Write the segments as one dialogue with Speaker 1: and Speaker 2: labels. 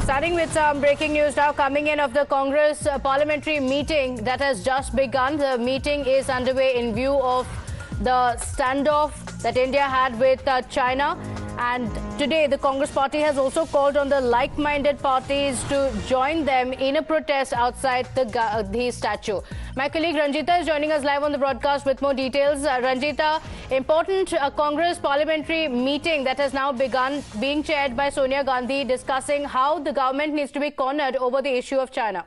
Speaker 1: Starting with some breaking news now coming in of the Congress parliamentary meeting that has just begun. The meeting is underway in view of the standoff that India had with China. And today the Congress party has also called on the like-minded parties to join them in a protest outside the Gandhi statue. My colleague Ranjita is joining us live on the broadcast with more details. Ranjita, important Congress parliamentary meeting that has now begun, being chaired by Sonia Gandhi, discussing how the government needs to be cornered over the issue of China.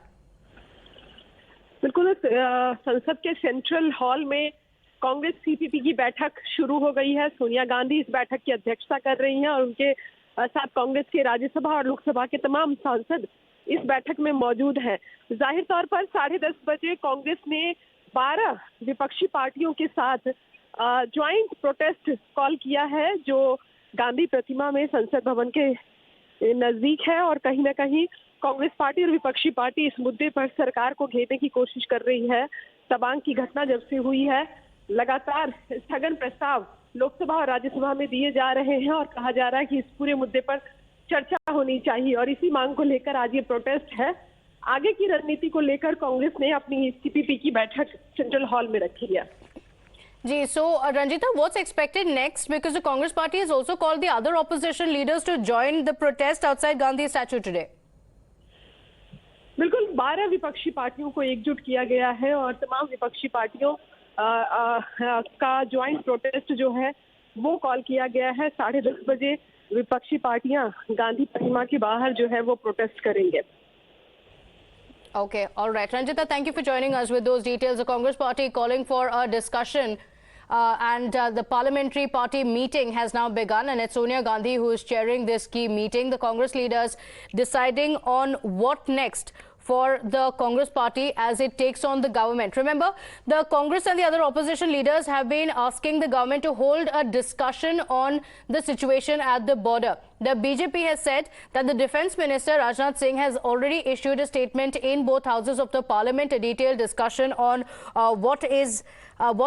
Speaker 2: बिल्कुल संसद के central hall में Congress CPP की बैठक शुरू हो गई है। सोनिया गांधी इस बैठक की अध्यक्षता कर रही हैं और उनके साथ कांग्रेस के राज्यसभा और लोकसभा के तमाम सांसद इस बैठक में मौजूद हैं। जाहिर तौर पर 10:30 बजे कांग्रेस ने 12 विपक्षी पार्टियों के साथ ज्वाइंट प्रोटेस्ट कॉल किया है, जो गांधी प्रतिमा में संसद भवन के नजदीक है। और कहीं ना कहीं कांग्रेस पार्टी और विपक्षी पार्टी इस मुद्दे पर सरकार को घेरने की कोशिश कर रही है। तबांग की घटना जब से हुई है, लगातार स्थगन प्रस्ताव लोकसभा और राज्यसभा में दिए जा रहे हैं और कहा जा रहा है कि इस पूरे मुद्दे पर चर्चा होनी चाहिए। और इसी मांग को लेकर आज ये प्रोटेस्ट है। आगे की रणनीति को लेकर कांग्रेस ने अपनी सीपीपी की बैठक सेंट्रल हॉल में रखी है।
Speaker 1: Gee, so Ranjita, what's expected next? Because the Congress party has also called the other opposition leaders to join the protest outside Gandhi statue today.
Speaker 2: बिल्कुल 12 विपक्षी पार्टियों को एकजुट किया गया है और तमाम विपक्षी पार्टियों का ज्वाइंट प्रोटेस्ट जो है वो कॉल किया गया है। 10:30 बजे विपक्षी पार्टियां गांधी प्रतिमा के बाहर जो है वो प्रोटेस्ट करेंगे।
Speaker 1: Okay, all right. Ranjita, thank you for joining us with those details. The Congress party calling for a discussion and the parliamentary party meeting has now begun, and it's Sonia Gandhi who is chairing this key meeting. The Congress leaders deciding on what next for the Congress party as it takes on the government. Remember, the Congress and the other opposition leaders have been asking the government to hold a discussion on the situation at the border. The BJP has said that the Defence Minister Ranjan has already issued a statement in both houses of the parliament, a detailed discussion on what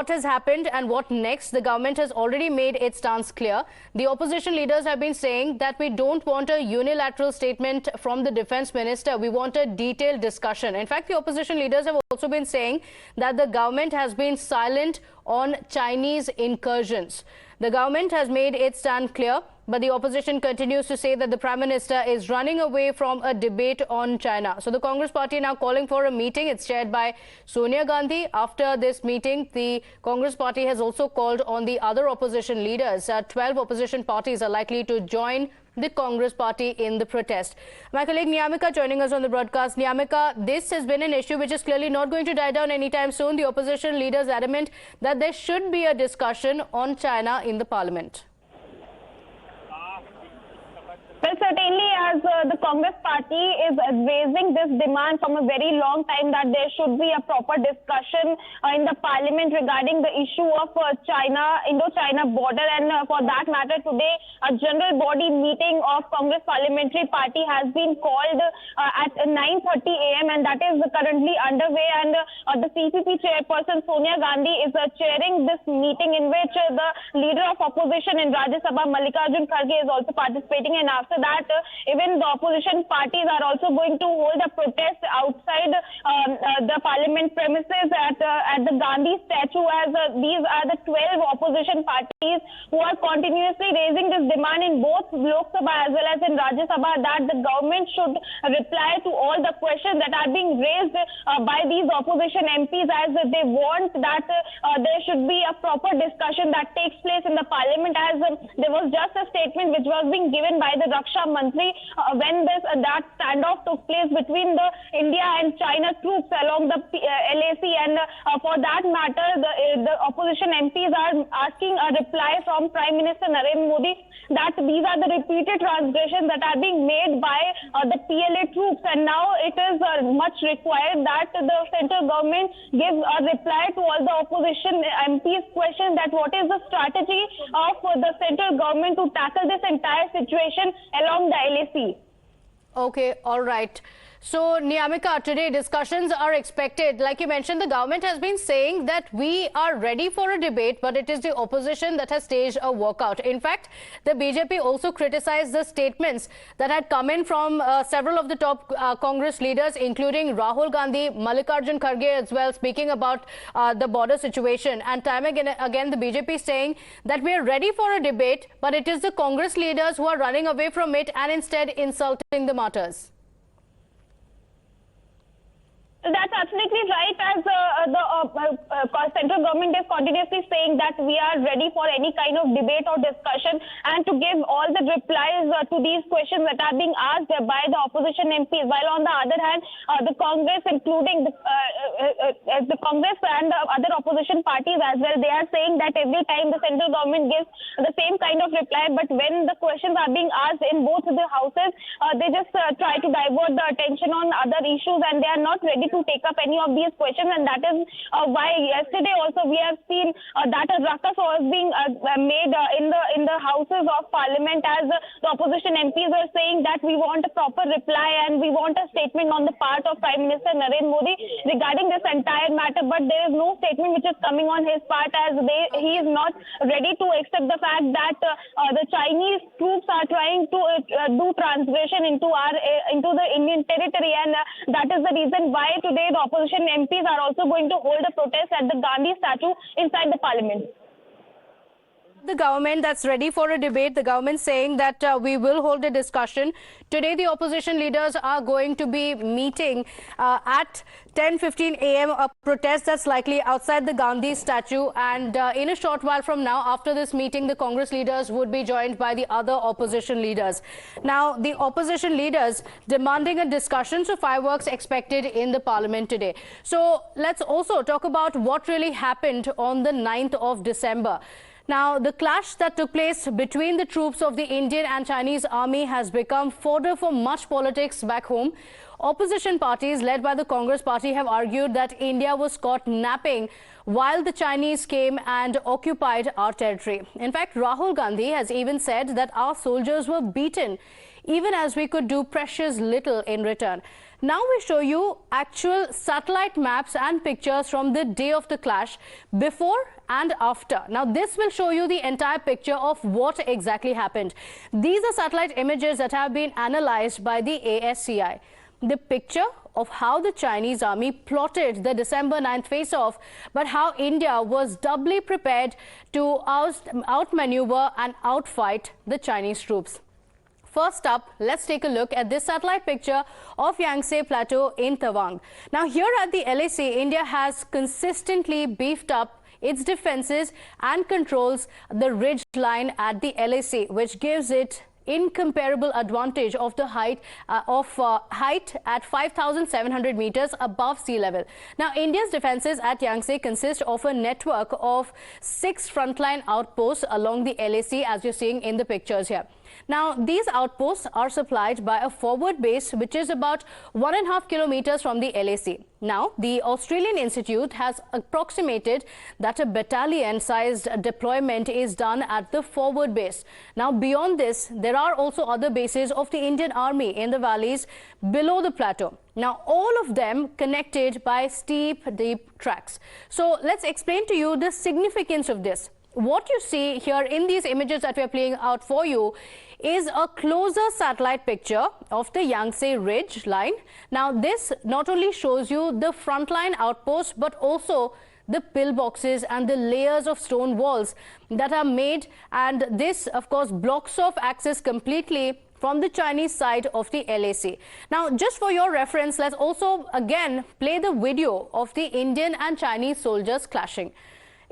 Speaker 1: has happened and what next. The government has already made its stance clear. The opposition leaders have been saying that we don't want a unilateral statement from the Defence Minister. We want a detailed discussion. In fact, the opposition leaders have also been saying that the government has been silent on Chinese incursions. The government has made its stand clear, but the opposition continues to say that the Prime Minister is running away from a debate on China. So the Congress party now calling for a meeting. It's chaired by Sonia Gandhi. After this meeting, the Congress party has also called on the other opposition leaders. 12 opposition parties are likely to join the Congress party in the protest. My colleague Niyamika joining us on the broadcast. Niyamika, this has been an issue which is clearly not going to die down anytime soon. The opposition leaders adamant that there should be a discussion on China in the parliament.
Speaker 3: Well, certainly, as the Congress party is raising this demand from a very long time that there should be a proper discussion in the parliament regarding the issue of Indo-China border, and for that matter, today a general body meeting of Congress Parliamentary Party has been called at 9:30 a.m. and that is currently underway. And the CPP chairperson Sonia Gandhi is chairing this meeting, in which the leader of opposition in Rajya Sabha, Mallikarjun Kharge, is also participating. And after that, even the opposition parties are also going to hold a protest outside the parliament premises at the Gandhi statue, as these are the 12 opposition parties who are continuously raising this demand in both Lok Sabha as well as in Rajya Sabha, that the government should reply to all the questions that are being raised by these opposition MPs, as they want that there should be a proper discussion that takes place in the parliament, as there was just a statement which was being given by the Raksha Mantri when that standoff took place between the India and China troops along the LAC, and for that matter, the opposition MPs are asking a reply from Prime Minister Narendra Modi that these are the repeated transgressions that are being made by the PLA troops, and now it is much required that the central government gives a reply to all the opposition MPs' questions, that what is the strategy of the central government to tackle this entire situation along the LAC.
Speaker 1: Okay, all right. So, Niyamika, today discussions are expected. Like you mentioned, the government has been saying that we are ready for a debate, but it is the opposition that has staged a walkout. In fact, the BJP also criticized the statements that had come in from several of the top Congress leaders, including Rahul Gandhi, Mallikarjun Kharge as well, speaking about the border situation. And time again, the BJP is saying that we are ready for a debate, but it is the Congress leaders who are running away from it and instead insulting the martyrs.
Speaker 3: That's absolutely right, as the central government is continuously saying that we are ready for any kind of debate or discussion and to give all the replies to these questions that are being asked by the opposition MPs. While on the other hand, the Congress, including the Congress and the other opposition parties as well, they are saying that every time the central government gives the same kind of reply, but when the questions are being asked in both the houses, they just try to divert the attention on other issues and they are not ready to take up any of these questions, and that is why yesterday also we have seen that a ruckus was being made in the houses of parliament, as the opposition MPs are saying that we want a proper reply and we want a statement on the part of Prime Minister Narendra Modi regarding this entire matter, but there is no statement which is coming on his part, as he is not ready to accept the fact that the Chinese troops are trying to do transgression into the Indian territory, and that is the reason why today the opposition MPs are also going to hold a protest at the Gandhi statue inside the parliament.
Speaker 1: The government that's ready for a debate, the government saying that we will hold a discussion. Today, the opposition leaders are going to be meeting at 10:15 a.m. a protest that's likely outside the Gandhi statue. And in a short while from now, after this meeting, the Congress leaders would be joined by the other opposition leaders. Now, the opposition leaders demanding a discussion, so fireworks expected in the parliament today. So let's also talk about what really happened on the 9th of December. Now, the clash that took place between the troops of the Indian and Chinese army has become fodder for much politics back home. Opposition parties led by the Congress Party have argued that India was caught napping while the Chinese came and occupied our territory. In fact, Rahul Gandhi has even said that our soldiers were beaten, even as we could do precious little in return. Now we show you actual satellite maps and pictures from the day of the clash, before and after. Now this will show you the entire picture of what exactly happened. These are satellite images that have been analyzed by the ASCI. The picture of how the Chinese army plotted the December 9th face-off, but how India was doubly prepared to outmaneuver and outfight the Chinese troops. First up, let's take a look at this satellite picture of Yangtze Plateau in Tawang. Now here at the LAC, India has consistently beefed up its defenses and controls the ridge line at the LAC, which gives it incomparable advantage of the height at 5,700 meters above sea level. Now, India's defenses at Yangtze consist of a network of 6 frontline outposts along the LAC, as you're seeing in the pictures here. Now, these outposts are supplied by a forward base which is about 1.5 kilometers from the LAC. Now, the Australian Institute has approximated that a battalion-sized deployment is done at the forward base. Now, beyond this, there are also other bases of the Indian Army in the valleys below the plateau. Now, all of them connected by steep, deep tracks. So, let's explain to you the significance of this. What you see here in these images that we are playing out for you is a closer satellite picture of the Yangtze Ridge line. Now, this not only shows you the frontline outposts, but also the pillboxes and the layers of stone walls that are made. And this, of course, blocks off access completely from the Chinese side of the LAC. Now, just for your reference, let's also again play the video of the Indian and Chinese soldiers clashing.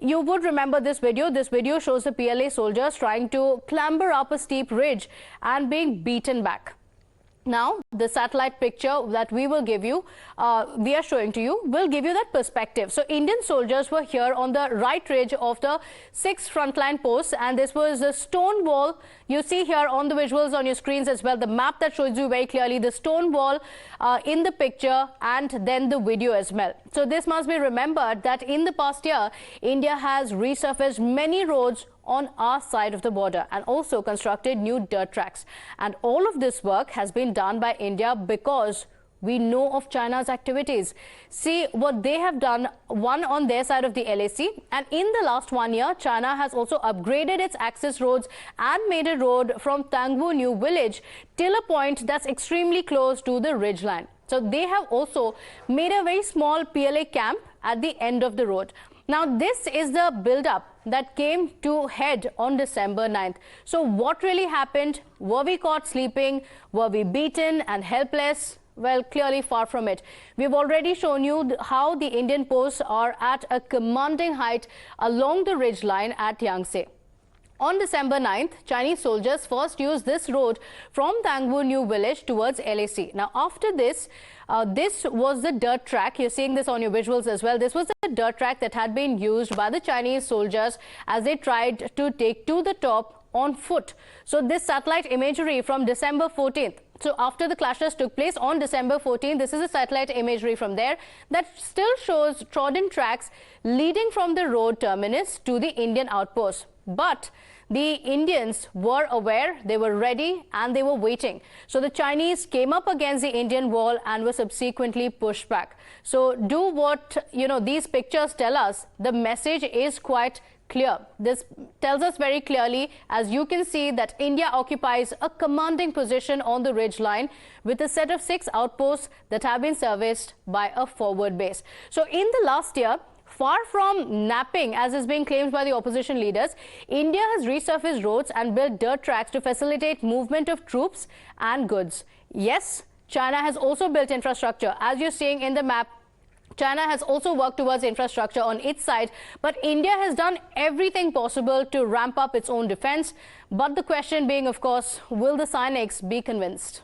Speaker 1: You would remember this video. This video shows the PLA soldiers trying to clamber up a steep ridge and being beaten back. Now, the satellite picture that we will give you, we are showing to you, will give you that perspective. So, Indian soldiers were here on the right ridge of the 6 frontline posts, and this was the stone wall. You see here on the visuals on your screens as well, the map that shows you very clearly the stone wall in the picture, and then the video as well. So, this must be remembered that in the past year, India has resurfaced many roads on our side of the border and also constructed new dirt tracks. And all of this work has been done by India because we know of China's activities. See what they have done, one on their side of the LAC, and in the last 1 year, China has also upgraded its access roads and made a road from Tangwu New Village till a point that's extremely close to the ridgeline. So they have also made a very small PLA camp at the end of the road. Now, this is the build-up that came to head on December 9th. So what really happened? Were we caught sleeping? Were we beaten and helpless? Well, clearly far from it. We've already shown you how the Indian posts are at a commanding height along the ridge line at Yangtze. On December 9th, Chinese soldiers first used this road from Tangwu New Village towards LAC. Now, after this, this was the dirt track. You're seeing this on your visuals as well. This was the dirt track that had been used by the Chinese soldiers as they tried to take to the top on foot. So this satellite imagery from December 14th. So after the clashes took place on December 14th, this is a satellite imagery from there that still shows trodden tracks leading from the road terminus to the Indian outpost. But the Indians were aware, they were ready, and they were waiting. So the Chinese came up against the Indian wall and were subsequently pushed back. So do what, these pictures tell us. The message is quite clear. This tells us very clearly, as you can see, that India occupies a commanding position on the ridge line with a set of 6 outposts that have been serviced by a forward base. So in the last year, far from napping, as is being claimed by the opposition leaders, India has resurfaced roads and built dirt tracks to facilitate movement of troops and goods. Yes, China has also built infrastructure. As you're seeing in the map, China has also worked towards infrastructure on its side, but India has done everything possible to ramp up its own defense. But the question being, of course, will the cynics be convinced?